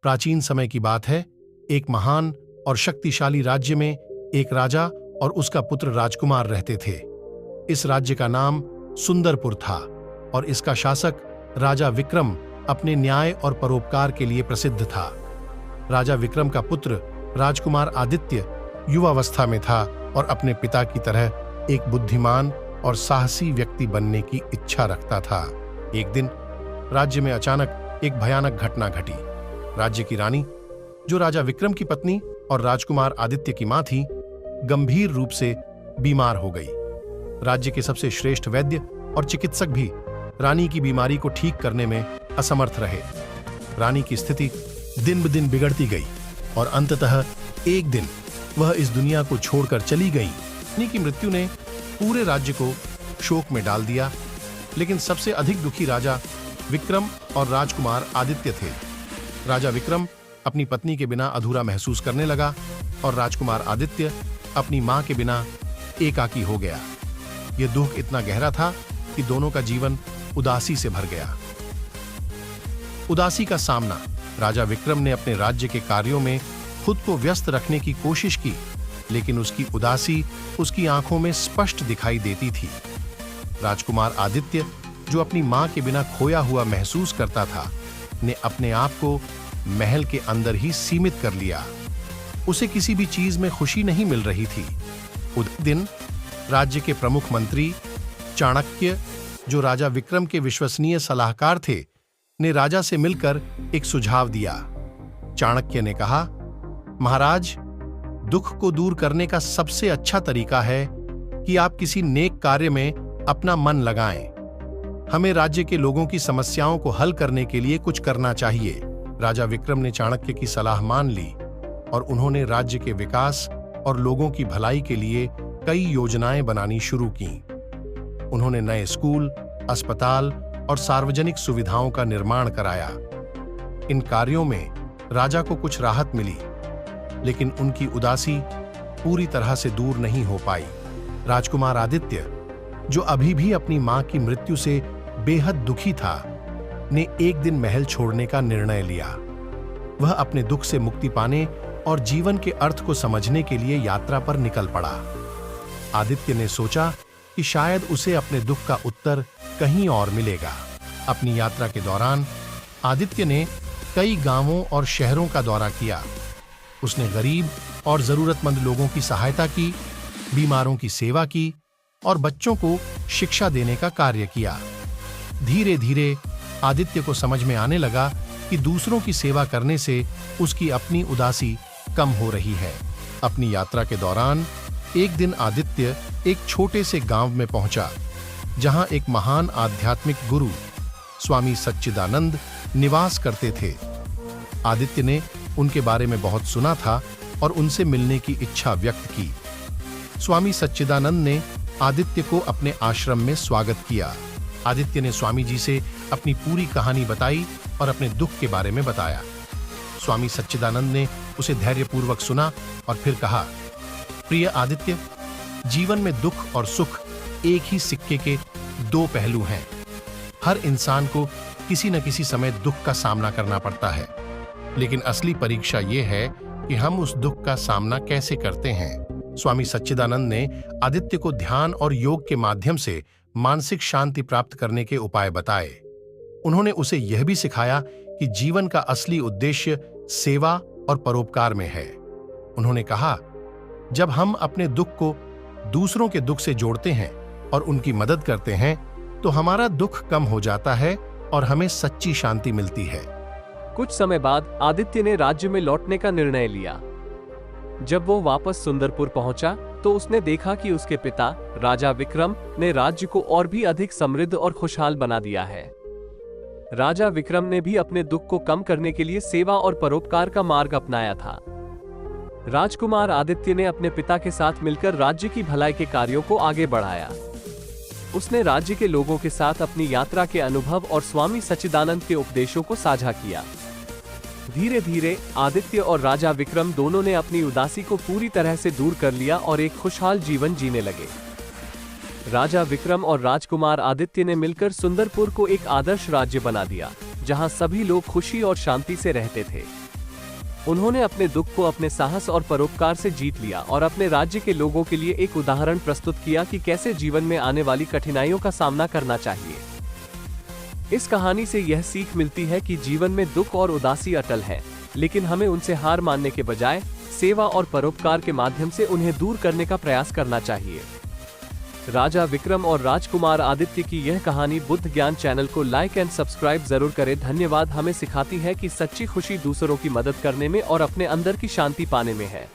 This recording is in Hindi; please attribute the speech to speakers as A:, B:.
A: प्राचीन समय की बात है। एक महान और शक्तिशाली राज्य में एक राजा और उसका पुत्र राजकुमार रहते थे। इस राज्य का नाम सुंदरपुर था और इसका शासक राजा विक्रम अपने न्याय और परोपकार के लिए प्रसिद्ध था। राजा विक्रम का पुत्र राजकुमार आदित्य युवावस्था में था और अपने पिता की तरह एक बुद्धिमान और साहसी व्यक्ति बनने की इच्छा रखता था। एक दिन राज्य में अचानक एक भयानक घटना घटी। राज्य की रानी, जो राजा विक्रम की पत्नी और राजकुमार आदित्य की मां थी, गंभीर रूप से बीमार हो गई। राज्य के सबसे श्रेष्ठ वैद्य और चिकित्सक भी रानी की बीमारी को ठीक करने में असमर्थ रहे। रानी की स्थिति दिन ब दिन बिगड़ती गई और अंततः एक दिन वह इस दुनिया को छोड़कर चली गई। रानी की मृत्यु ने पूरे राज्य को शोक में डाल दिया, लेकिन सबसे अधिक दुखी राजा विक्रम और राजकुमार आदित्य थे। राजा विक्रम अपनी पत्नी के बिना अधूरा महसूस करने लगा और राजकुमार आदित्य अपनी मां के बिना एकाकी हो गया। यह दुख इतना गहरा था कि दोनों का जीवन उदासी से भर गया। उदासी का सामना। राजा विक्रम ने अपने राज्य के कार्यों में खुद को व्यस्त रखने की कोशिश की, लेकिन उसकी उदासी उसकी आंखों में स्पष्ट दिखाई देती थी। राजकुमार आदित्य, जो अपनी मां के बिना खोया हुआ महसूस करता था, ने अपने आप को महल के अंदर ही सीमित कर लिया। उसे किसी भी चीज में खुशी नहीं मिल रही थी। उस दिन राज्य के प्रमुख मंत्री चाणक्य, जो राजा विक्रम के विश्वसनीय सलाहकार थे, ने राजा से मिलकर एक सुझाव दिया। चाणक्य ने कहा, महाराज, दुख को दूर करने का सबसे अच्छा तरीका है कि आप किसी नेक कार्य में अपना मन लगाएं। हमें राज्य के लोगों की समस्याओं को हल करने के लिए कुछ करना चाहिए। राजा विक्रम ने चाणक्य की सलाह मान ली और उन्होंने राज्य के विकास और लोगों की भलाई के लिए कई योजनाएं बनानी शुरू की। उन्होंने नए स्कूल, अस्पताल और सार्वजनिक सुविधाओं का निर्माण कराया। इन कार्यों में राजा को कुछ राहत मिली, लेकिन उनकी उदासी पूरी तरह से दूर नहीं हो पाई। राजकुमार आदित्य, जो अभी भी अपनी मां की मृत्यु से बेहद दुखी था, ने एक दिन महल छोड़ने का निर्णय लिया। वह अपने दुख से मुक्ति पाने और जीवन के अर्थ को समझने के लिए यात्रा पर निकल पड़ा। आदित्य ने सोचा कि शायद उसे अपने दुख का उत्तर कहीं और मिलेगा। अपनी यात्रा के दौरान आदित्य ने कई गांवों और शहरों का दौरा किया। उसने गरीब और जरूरतमंद लोगों की सहायता की, बीमारों की सेवा की और बच्चों को शिक्षा देने का कार्य किया। धीरे धीरे आदित्य को समझ में आने लगा कि दूसरों की सेवा करने से उसकी अपनी उदासी कम हो रही है। अपनी यात्रा के दौरान एक दिन आदित्य एक छोटे से गांव में पहुंचा, जहां एक महान आध्यात्मिक गुरु स्वामी सच्चिदानंद निवास करते थे। आदित्य ने उनके बारे में बहुत सुना था और उनसे मिलने की इच्छा व्यक्त की। स्वामी सच्चिदानंद ने आदित्य को अपने आश्रम में स्वागत किया। आदित्य ने स्वामी जी से अपनी पूरी कहानी बताई और अपने दुख के बारे में बताया। स्वामी सच्चिदानंद ने उसे धैर्यपूर्वक सुना और फिर कहा, प्रिय आदित्य, जीवन में दुख और सुख एक ही सिक्के के दो पहलू हैं। हर इंसान को किसी न किसी समय दुख का सामना करना पड़ता है, लेकिन असली परीक्षा यह है कि हम उस दुख का सामना कैसे करते हैं। स्वामी सच्चिदानंद ने आदित्य को ध्यान और योग के माध्यम से मानसिक शांति प्राप्त करने के उपाय बताए। उन्होंने उसे यह भी सिखाया कि जीवन का असली उद्देश्य सेवा और परोपकार में है। उन्होंने कहा, जब हम अपने दुख को दूसरों के दुख से जोड़ते हैं और उनकी मदद करते हैं, तो हमारा दुख कम हो जाता है और हमें सच्ची शांति मिलती है।
B: कुछ समय बाद आदित्य ने राज्य में लौटने का निर्णय लिया। जब वो वापस सुंदरपुर पहुंचा, तो उसने देखा कि उसके पिता राजा विक्रम ने राज्य को और भी अधिक समृद्ध और खुशहाल बना दिया है। राजा विक्रम ने भी अपने दुख को कम करने के लिए सेवा और परोपकार का मार्ग अपनाया था। राजकुमार आदित्य ने अपने पिता के साथ मिलकर राज्य की भलाई के कार्यों को आगे बढ़ाया। उसने राज्य के लोगों के साथ अपनी यात्रा के अनुभव और स्वामी सच्चिदानंद के उपदेशों को साझा किया। धीरे धीरे आदित्य और राजा विक्रम दोनों ने अपनी उदासी को पूरी तरह से दूर कर लिया और एक खुशहाल जीवन जीने लगे। राजा विक्रम और राजकुमार आदित्य ने मिलकर सुंदरपुर को एक आदर्श राज्य बना दिया, जहां सभी लोग खुशी और शांति से रहते थे। उन्होंने अपने दुख को अपने साहस और परोपकार से जीत लिया और अपने राज्य के लोगों के लिए एक उदाहरण प्रस्तुत किया कि कैसे जीवन में आने वाली कठिनाइयों का सामना करना चाहिए। इस कहानी से यह सीख मिलती है कि जीवन में दुख और उदासी अटल है, लेकिन हमें उनसे हार मानने के बजाय सेवा और परोपकार के माध्यम से उन्हें दूर करने का प्रयास करना चाहिए। राजा विक्रम और राजकुमार आदित्य की यह कहानी बुद्ध ज्ञान चैनल को लाइक एंड सब्सक्राइब जरूर करें। धन्यवाद। हमें सिखाती है कि सच्ची खुशी दूसरों की मदद करने में और अपने अंदर की शांति पाने में है।